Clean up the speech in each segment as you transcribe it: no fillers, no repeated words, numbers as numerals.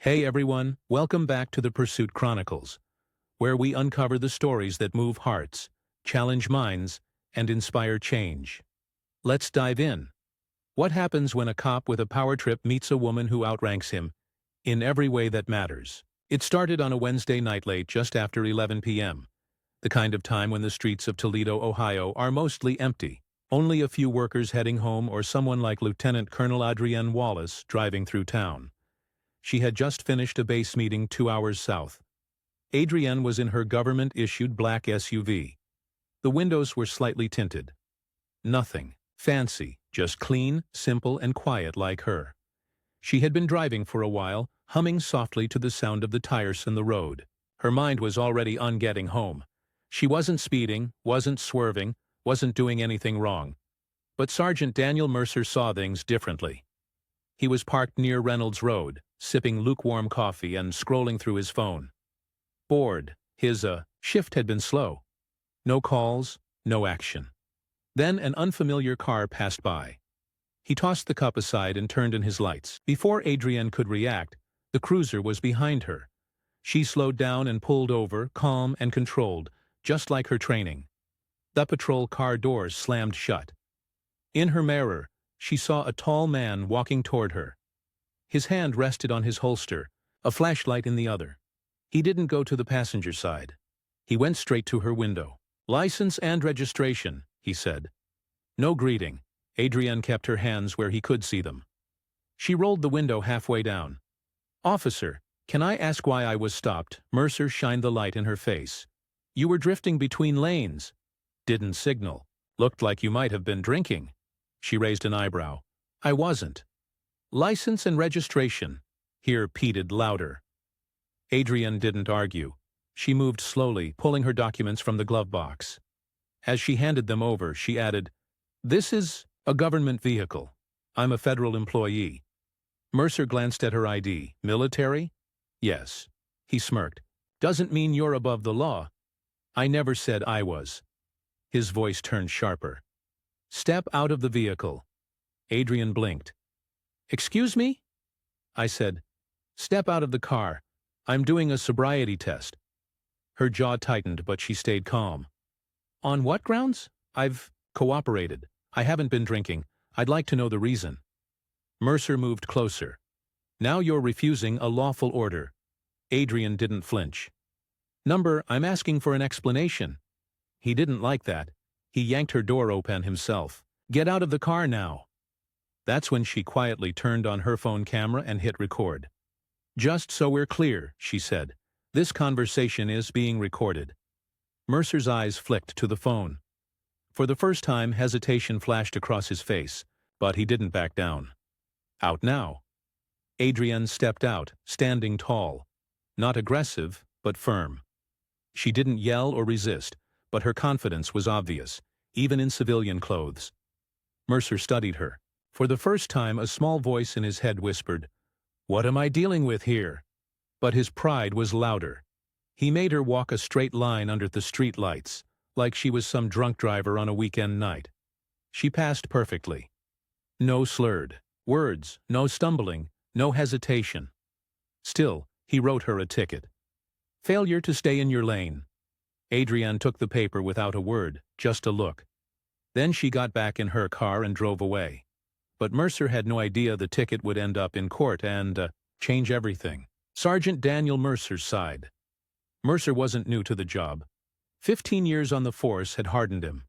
Hey everyone, welcome back to the Pursuit Chronicles, where we uncover the stories that move hearts, challenge minds, and inspire change. Let's dive in. What happens when a cop with a power trip meets a woman who outranks him in every way that matters? It started on a Wednesday night late just after 11 p.m., the kind of time when the streets of Toledo, Ohio are mostly empty. Only a few workers heading home or someone like Lieutenant Colonel Adrienne Wallace driving through town. She had just finished a base meeting 2 hours south. Adrienne was in her government-issued black SUV. The windows were slightly tinted. Nothing fancy, just clean, simple, and quiet like her. She had been driving for a while, humming softly to the sound of the tires in the road. Her mind was already on getting home. She wasn't speeding, wasn't swerving, wasn't doing anything wrong. But Sergeant Daniel Mercer saw things differently. He was parked near Reynolds Road, sipping lukewarm coffee and scrolling through his phone. Bored, his shift had been slow. No calls, no action. Then an unfamiliar car passed by. He tossed the cup aside and turned in his lights. Before Adrienne could react, the cruiser was behind her. She slowed down and pulled over, calm and controlled, just like her training. The patrol car doors slammed shut. In her mirror, she saw a tall man walking toward her. His hand rested on his holster, a flashlight in the other. He didn't go to the passenger side. He went straight to her window. "License and registration," he said. No greeting. Adrienne kept her hands where he could see them. She rolled the window halfway down. "Officer, can I ask why I was stopped?" Mercer shined the light in her face. "You were drifting between lanes. Didn't signal. Looked like you might have been drinking." She raised an eyebrow. "I wasn't." "License and registration," he repeated louder. Adrienne didn't argue. She moved slowly, pulling her documents from the glove box. As she handed them over, she added, "This is a government vehicle. I'm a federal employee." Mercer glanced at her ID. "Military?" "Yes." He smirked. "Doesn't mean you're above the law." "I never said I was." His voice turned sharper. "Step out of the vehicle." Adrienne blinked. "Excuse me?" I said, "Step out of the car. I'm doing a sobriety test." Her jaw tightened, but she stayed calm. "On what grounds?" "I've cooperated. I haven't been drinking. I'd like to know the reason." Mercer moved closer. "Now you're refusing a lawful order." Adrienne didn't flinch. I'm asking for an explanation." He didn't like that. He yanked her door open himself. "Get out of the car now." That's when she quietly turned on her phone camera and hit record. "Just so we're clear," she said, "this conversation is being recorded." Mercer's eyes flicked to the phone. For the first time, hesitation flashed across his face, but he didn't back down. "Out now." Adrienne stepped out, standing tall. Not aggressive, but firm. She didn't yell or resist, but her confidence was obvious, even in civilian clothes. Mercer studied her. For the first time, a small voice in his head whispered, "What am I dealing with here?" But his pride was louder. He made her walk a straight line under the street lights, like she was some drunk driver on a weekend night. She passed perfectly. No slurred words, no stumbling, no hesitation. Still, he wrote her a ticket. "Failure to stay in your lane." Adrienne took the paper without a word, just a look. Then she got back in her car and drove away. But Mercer had no idea the ticket would end up in court and change everything. Sergeant Daniel Mercer sighed. Mercer wasn't new to the job. 15 years on the force had hardened him.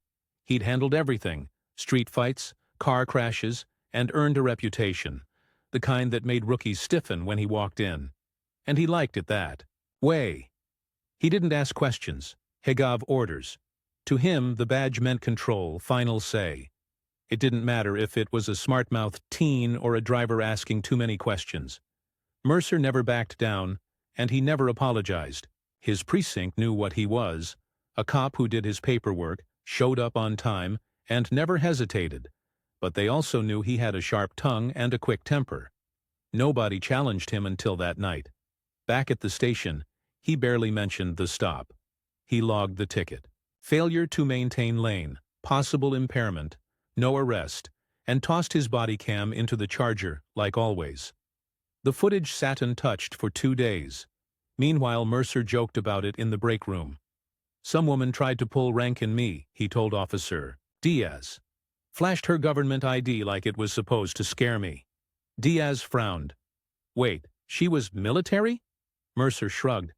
He'd handled everything, street fights, car crashes, and earned a reputation, the kind that made rookies stiffen when he walked in. And he liked it that way. He didn't ask questions. He gave orders. To him, the badge meant control, final say. It didn't matter if it was a smart-mouthed teen or a driver asking too many questions. Mercer never backed down, and he never apologized. His precinct knew what he was, a cop who did his paperwork, showed up on time, and never hesitated. But they also knew he had a sharp tongue and a quick temper. Nobody challenged him until that night. Back at the station, he barely mentioned the stop. He logged the ticket. Failure to maintain lane, possible impairment, no arrest, and tossed his body cam into the charger, like always. The footage sat untouched for 2 days. Meanwhile, Mercer joked about it in the break room. Some woman tried to pull rank in me, he told Officer Diaz. Flashed her government ID like it was supposed to scare me. Diaz frowned. Wait, she was military? Mercer shrugged.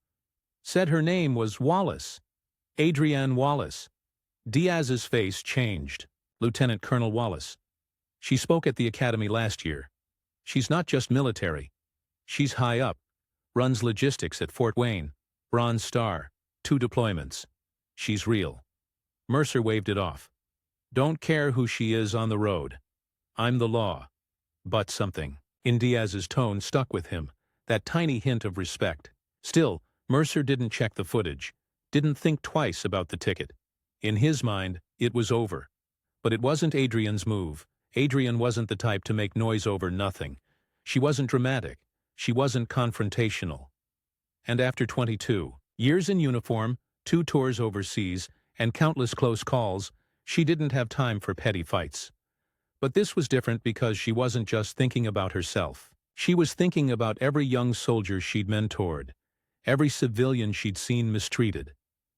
Said her name was Wallace. Adrienne Wallace. Diaz's face changed. Lieutenant Colonel Wallace. She spoke at the academy last year. She's not just military. She's high up. Runs logistics at Fort Wayne. Bronze Star. 2 deployments. She's real. Mercer waved it off. Don't care who she is on the road. I'm the law. But something in Diaz's tone stuck with him, that tiny hint of respect. Still, Mercer didn't check the footage, didn't think twice about the ticket. In his mind, it was over. But it wasn't Adrienne's move. Adrienne wasn't the type to make noise over nothing. She wasn't dramatic. She wasn't confrontational. And after 22 years in uniform, 2 tours overseas, and countless close calls, she didn't have time for petty fights. But this was different because she wasn't just thinking about herself. She was thinking about every young soldier she'd mentored, every civilian she'd seen mistreated,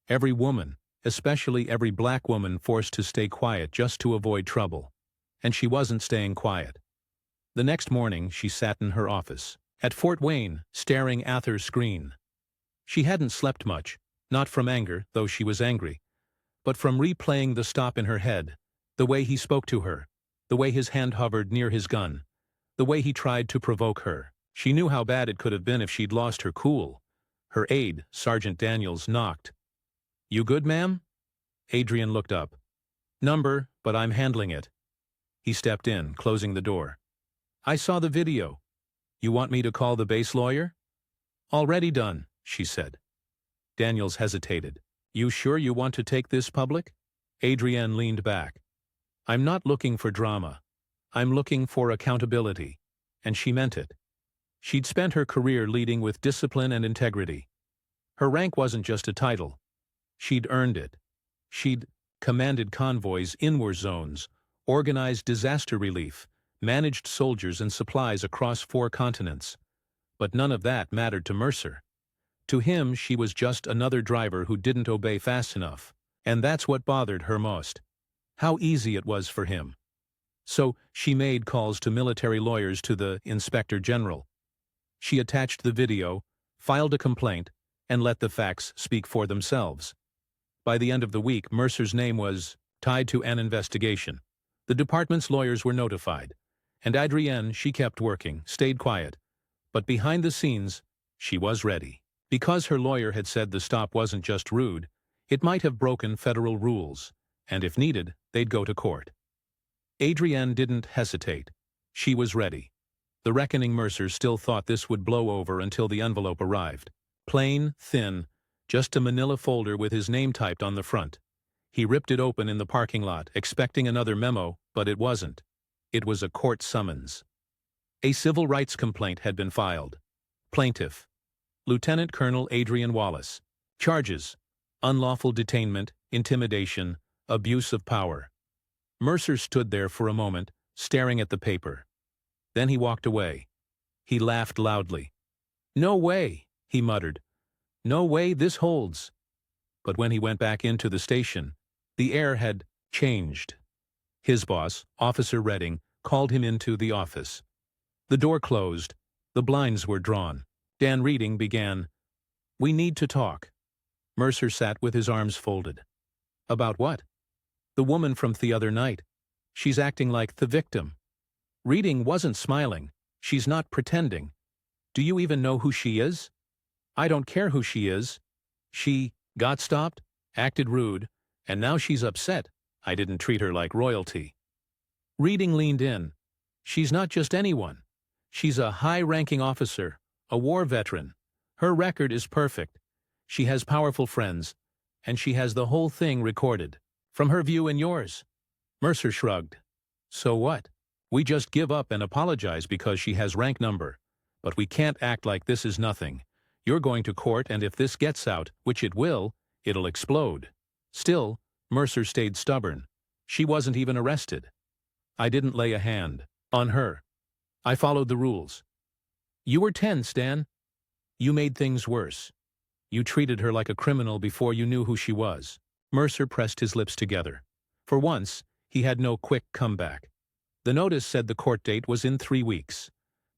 every woman, especially every black woman forced to stay quiet just to avoid trouble. And she wasn't staying quiet. The next morning, she sat in her office at Fort Wayne, staring at her screen. She hadn't slept much, not from anger, though she was angry, but from replaying the stop in her head, the way he spoke to her, the way his hand hovered near his gun, the way he tried to provoke her. She knew how bad it could have been if she'd lost her cool. Her aide, Sergeant Daniels, knocked. You good, ma'am? Adrienne looked up. Number, but I'm handling it. He stepped in, closing the door. I saw the video. You want me to call the base lawyer? Already done, she said. Daniels hesitated. You sure you want to take this public? Adrienne leaned back. I'm not looking for drama. I'm looking for accountability. And she meant it. She'd spent her career leading with discipline and integrity. Her rank wasn't just a title. She'd earned it. She'd commanded convoys in war zones, organized disaster relief, managed soldiers and supplies across 4 continents. But none of that mattered to Mercer. To him, she was just another driver who didn't obey fast enough. And that's what bothered her most. How easy it was for him. So, she made calls to military lawyers, to the Inspector General. She attached the video, filed a complaint, and let the facts speak for themselves. By the end of the week, Mercer's name was tied to an investigation. The department's lawyers were notified. And Adrienne, she kept working, stayed quiet. But behind the scenes, she was ready. Because her lawyer had said the stop wasn't just rude, it might have broken federal rules, and if needed, they'd go to court. Adrienne didn't hesitate. She was ready. The reckoning Mercer still thought this would blow over until the envelope arrived. Plain, thin, just a manila folder with his name typed on the front. He ripped it open in the parking lot, expecting another memo, but it wasn't. It was a court summons. A civil rights complaint had been filed. Plaintiff: Lieutenant Colonel Adrienne Wallace. Charges: unlawful detainment, intimidation, abuse of power. Mercer stood there for a moment, staring at the paper. Then he walked away. He laughed loudly. No way, he muttered. No way this holds. But when he went back into the station, the air had changed. His boss, Officer Redding, called him into the office. The door closed. The blinds were drawn. Dan Reading began. We need to talk. Mercer sat with his arms folded. About what? The woman from the other night. She's acting like the victim. Reading wasn't smiling. She's not pretending. Do you even know who she is? I don't care who she is. She got stopped, acted rude, and now she's upset. I didn't treat her like royalty. Reading leaned in. She's not just anyone. She's a high-ranking officer, a war veteran. Her record is perfect. She has powerful friends, and she has the whole thing recorded, from her view and yours. Mercer shrugged. So what? We just give up and apologize because she has rank number. But we can't act like this is nothing. You're going to court, and if this gets out, which it will, it'll explode. Still, Mercer stayed stubborn. She wasn't even arrested. I didn't lay a hand on her. I followed the rules. You were tense, Dan. You made things worse. You treated her like a criminal before you knew who she was. Mercer pressed his lips together. For once, he had no quick comeback. The notice said the court date was in 3 weeks.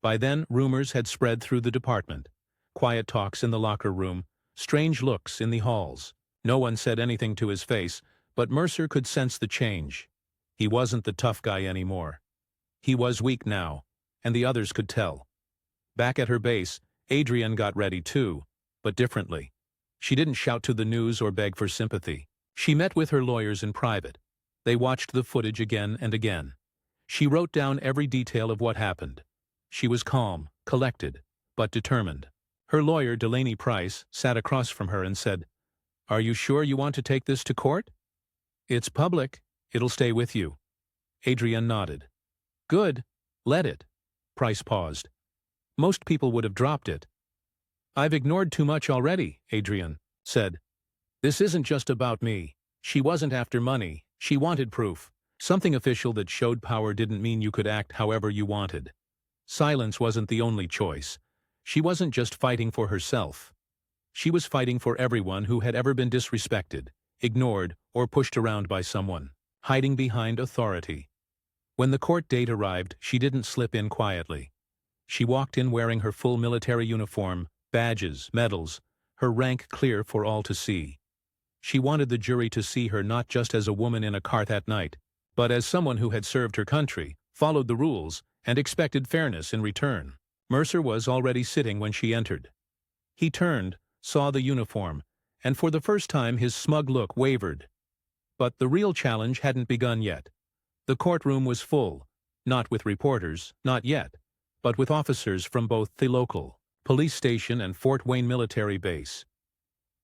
By then, rumors had spread through the department. Quiet talks in the locker room, strange looks in the halls. No one said anything to his face, but Mercer could sense the change. He wasn't the tough guy anymore. He was weak now, and the others could tell. Back at her base, Adrienne got ready too, but differently. She didn't shout to the news or beg for sympathy. She met with her lawyers in private. They watched the footage again and again. She wrote down every detail of what happened. She was calm, collected, but determined. Her lawyer, Delaney Price, sat across from her and said, "Are you sure you want to take this to court?" "It's public. It'll stay with you." Adrienne nodded. "Good. Let it." Price paused. Most people would have dropped it. "I've ignored too much already," Adrienne said. "This isn't just about me. She wasn't after money. She wanted proof. Something official that showed power didn't mean you could act however you wanted. Silence wasn't the only choice. She wasn't just fighting for herself. She was fighting for everyone who had ever been disrespected, ignored, or pushed around by someone, hiding behind authority. When the court date arrived, she didn't slip in quietly. She walked in wearing her full military uniform, badges, medals, her rank clear for all to see. She wanted the jury to see her not just as a woman in a cart that night, but as someone who had served her country, followed the rules, and expected fairness in return. Mercer was already sitting when she entered. He turned, saw the uniform, and for the first time his smug look wavered. But the real challenge hadn't begun yet. The courtroom was full, not with reporters, not yet, but with officers from both the local police station and Fort Wayne military base.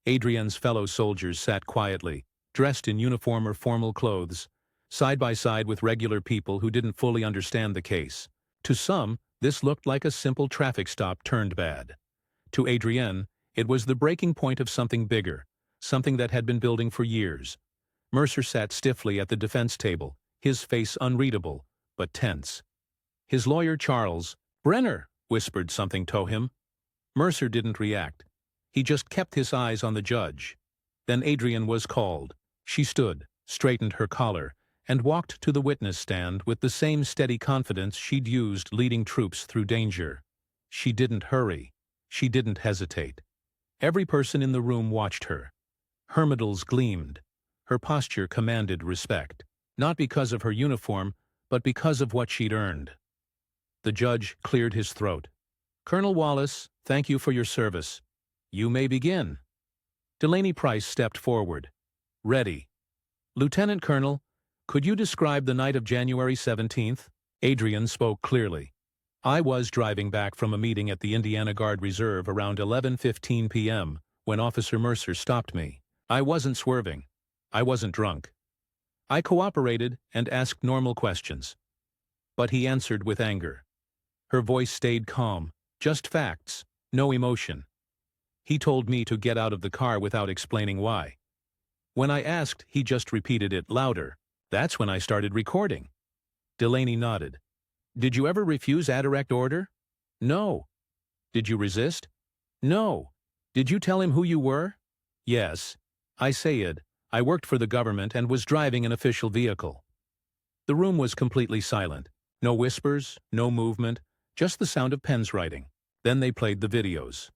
Adrienne's fellow soldiers sat quietly, dressed in uniform or formal clothes, side by side with regular people who didn't fully understand the case. To some, this looked like a simple traffic stop turned bad. To Adrienne, it was the breaking point of something bigger, something that had been building for years. Mercer sat stiffly at the defense table, his face unreadable, but tense. His lawyer, Charles Brenner, whispered something to him. Mercer didn't react. He just kept his eyes on the judge. Then Adrienne was called. She stood, straightened her collar, and walked to the witness stand with the same steady confidence she'd used leading troops through danger. She didn't hurry. She didn't hesitate. Every person in the room watched her. Her medals gleamed. Her posture commanded respect, not because of her uniform, but because of what she'd earned. The judge cleared his throat. "Colonel Wallace, thank you for your service. You may begin." Delaney Price stepped forward. "Ready." "Lieutenant Colonel, could you describe the night of January 17th? Adrienne spoke clearly. "I was driving back from a meeting at the Indiana Guard Reserve around 11:15 p.m. when Officer Mercer stopped me. I wasn't swerving. I wasn't drunk. I cooperated and asked normal questions. But he answered with anger. Her voice stayed calm, just facts, no emotion. He told me to get out of the car without explaining why. When I asked, he just repeated it louder. That's when I started recording." Delaney nodded. "Did you ever refuse a direct order?" "No." "Did you resist?" "No." "Did you tell him who you were?" "Yes. I said I worked for the government and was driving an official vehicle." The room was completely silent. No whispers, no movement, just the sound of pens writing. Then they played the videos.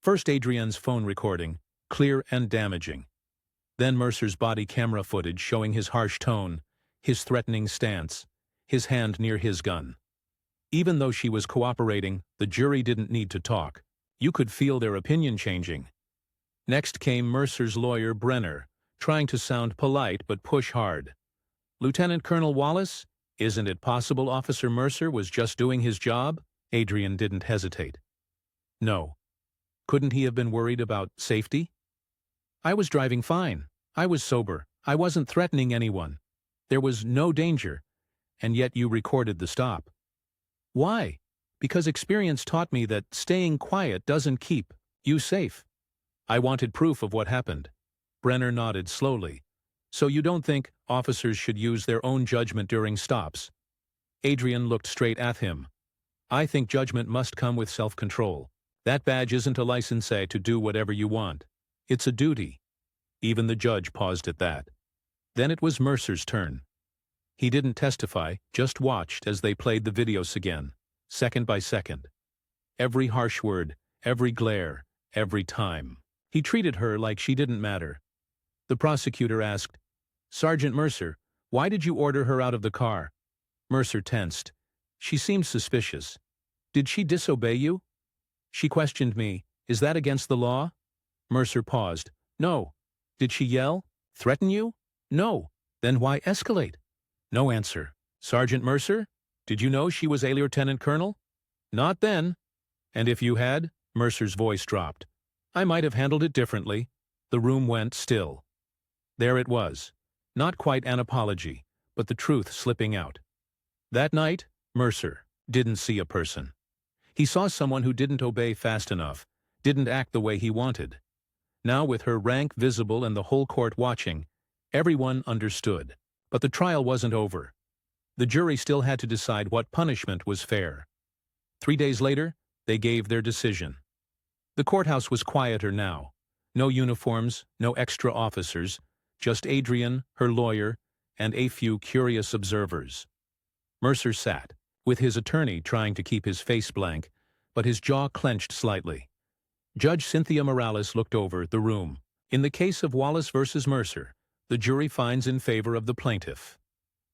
First Adrienne's phone recording, clear and damaging. Then Mercer's body camera footage showing his harsh tone, his threatening stance, his hand near his gun. Even though she was cooperating, the jury didn't need to talk. You could feel their opinion changing. Next came Mercer's lawyer, Brenner, trying to sound polite but push hard. "Lieutenant Colonel Wallace, isn't it possible Officer Mercer was just doing his job?" Adrienne didn't hesitate. "No. Couldn't he have been worried about safety?" "I was driving fine. I was sober. I wasn't threatening anyone. There was no danger. And yet you recorded the stop." "Why?" "Because experience taught me that staying quiet doesn't keep you safe. I wanted proof of what happened." Brenner nodded slowly. "So you don't think officers should use their own judgment during stops?" Adrienne looked straight at him. I think judgment must come with self-control. That badge isn't a license to do whatever you want. It's a duty. Even the judge paused at that. Then it was Mercer's turn. He didn't testify, just watched as they played the videos again, second by second. Every harsh word, every glare, every time. He treated her like she didn't matter. The prosecutor asked, "Sergeant Mercer, why did you order her out of the car?" Mercer tensed. "She seemed suspicious. Did she disobey you?" "She questioned me. Is that against the law?" Mercer paused. "No." "Did she yell? Threaten you?" "No." "Then why escalate?" No answer. "Sergeant Mercer, did you know she was a lieutenant colonel?" "Not then." "And if you had?" Mercer's voice dropped. "I might have handled it differently." The room went still. There it was. Not quite an apology, but the truth slipping out. That night, Mercer didn't see a person. He saw someone who didn't obey fast enough, didn't act the way he wanted. Now, with her rank visible and the whole court watching, everyone understood. But the trial wasn't over. The jury still had to decide what punishment was fair. 3 days later, they gave their decision. The courthouse was quieter now. No uniforms, no extra officers, just Adrian, her lawyer, and a few curious observers. Mercer sat, with his attorney trying to keep his face blank, but his jaw clenched slightly. Judge Cynthia Morales looked over the room. In the case of Wallace versus Mercer, the jury finds in favor of the plaintiff.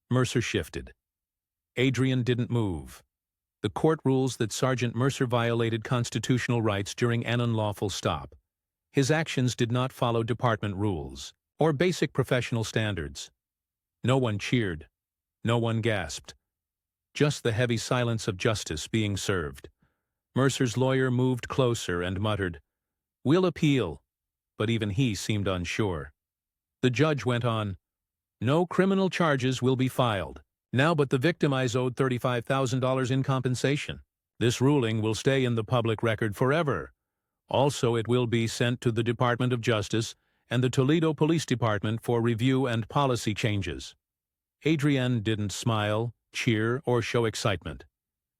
Mercer shifted. Adrian didn't move. The court rules that Sergeant Mercer violated constitutional rights during an unlawful stop. His actions did not follow department rules or basic professional standards. No one cheered. No one gasped. Just the heavy silence of justice being served. Mercer's lawyer moved closer and muttered, "We'll appeal," but even he seemed unsure. The judge went on, "No criminal charges will be filed. Now but the victim is owed $35,000 in compensation. This ruling will stay in the public record forever. Also, it will be sent to the Department of Justice and the Toledo Police Department for review and policy changes." Adrienne didn't smile, cheer, or show excitement.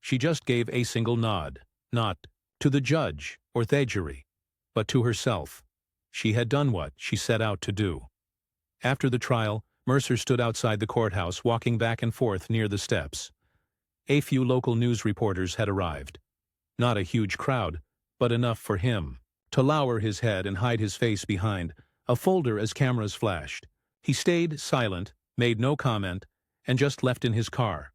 She just gave a single nod, not to the judge or the jury, but to herself. She had done what she set out to do. After the trial, Mercer stood outside the courthouse, walking back and forth near the steps. A few local news reporters had arrived. Not a huge crowd, but enough for him to lower his head and hide his face behind a folder as cameras flashed. He stayed silent, made no comment, and just left in his car.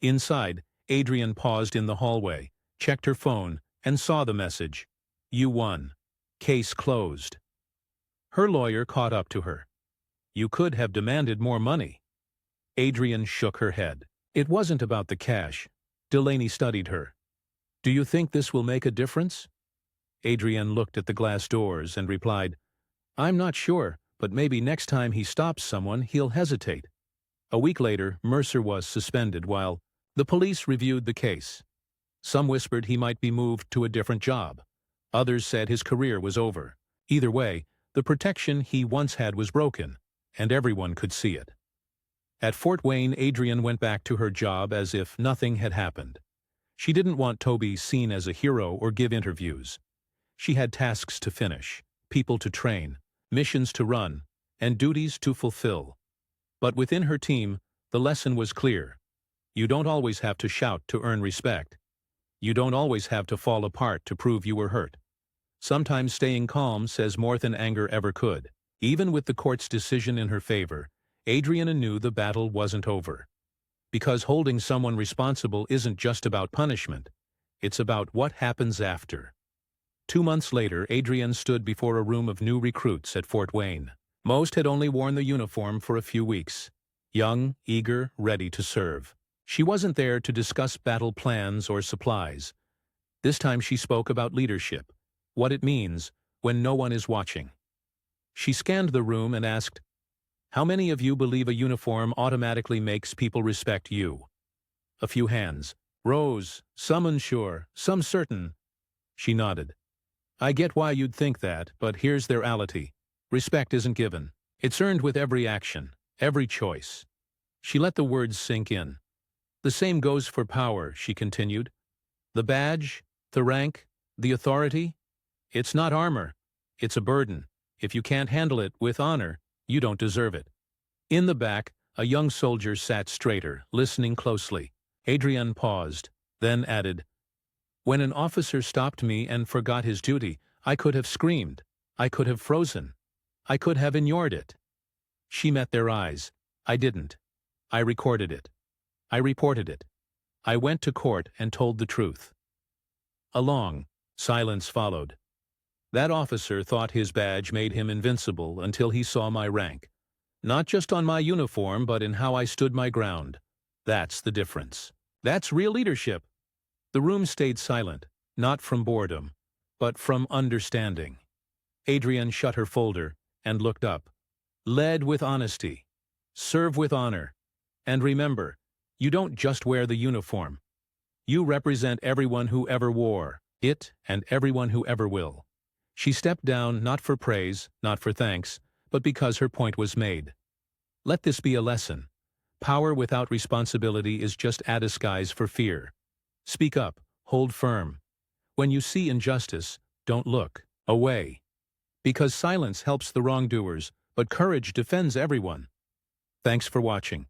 Inside, Adrian paused in the hallway, checked her phone, and saw the message. "You won. Case closed." Her lawyer caught up to her. "You could have demanded more money." Adrian shook her head. It wasn't about the cash. Delaney studied her. "Do you think this will make a difference?" Adrian looked at the glass doors and replied, "I'm not sure, but maybe next time he stops someone, he'll hesitate." A week later, Mercer was suspended while the police reviewed the case. Some whispered he might be moved to a different job. Others said his career was over. Either way, the protection he once had was broken, and everyone could see it. At Fort Wayne, Adrian went back to her job as if nothing had happened. She didn't want Toby seen as a hero or give interviews. She had tasks to finish, people to train, missions to run, and duties to fulfill. But within her team, the lesson was clear. You don't always have to shout to earn respect. You don't always have to fall apart to prove you were hurt. Sometimes staying calm says more than anger ever could. Even with the court's decision in her favor, Adriana knew the battle wasn't over. Because holding someone responsible isn't just about punishment. It's about what happens after. 2 months later, Adrian stood before a room of new recruits at Fort Wayne. Most had only worn the uniform for a few weeks. Young, eager, ready to serve. She wasn't there to discuss battle plans or supplies. This time she spoke about leadership, what it means when no one is watching. She scanned the room and asked, "How many of you believe a uniform automatically makes people respect you?" A few hands rose, some unsure, some certain. She nodded. "I get why you'd think that, but here's the reality. Respect isn't given. It's earned with every action, every choice." She let the words sink in. "The same goes for power," she continued. The badge, the rank, the authority? It's not armor. It's a burden. If you can't handle it with honor, you don't deserve it. In the back, a young soldier sat straighter, listening closely. Adrian paused, then added, "When an officer stopped me and forgot his duty, I could have screamed. I could have frozen. I could have ignored it." She met their eyes. I didn't. I recorded it. I reported it. I went to court and told the truth. A long silence followed. That officer thought his badge made him invincible until he saw my rank. Not just on my uniform, but in how I stood my ground. That's the difference. That's real leadership. The room stayed silent, not from boredom, but from understanding. Adrian shut her folder and looked up. Led with honesty. Serve with honor. And remember, you don't just wear the uniform. You represent everyone who ever wore it and everyone who ever will. She stepped down not for praise, not for thanks, but because her point was made. Let this be a lesson. Power without responsibility is just a disguise for fear. Speak up, hold firm. When you see injustice, don't look away. Because silence helps the wrongdoers, but courage defends everyone. Thanks for watching.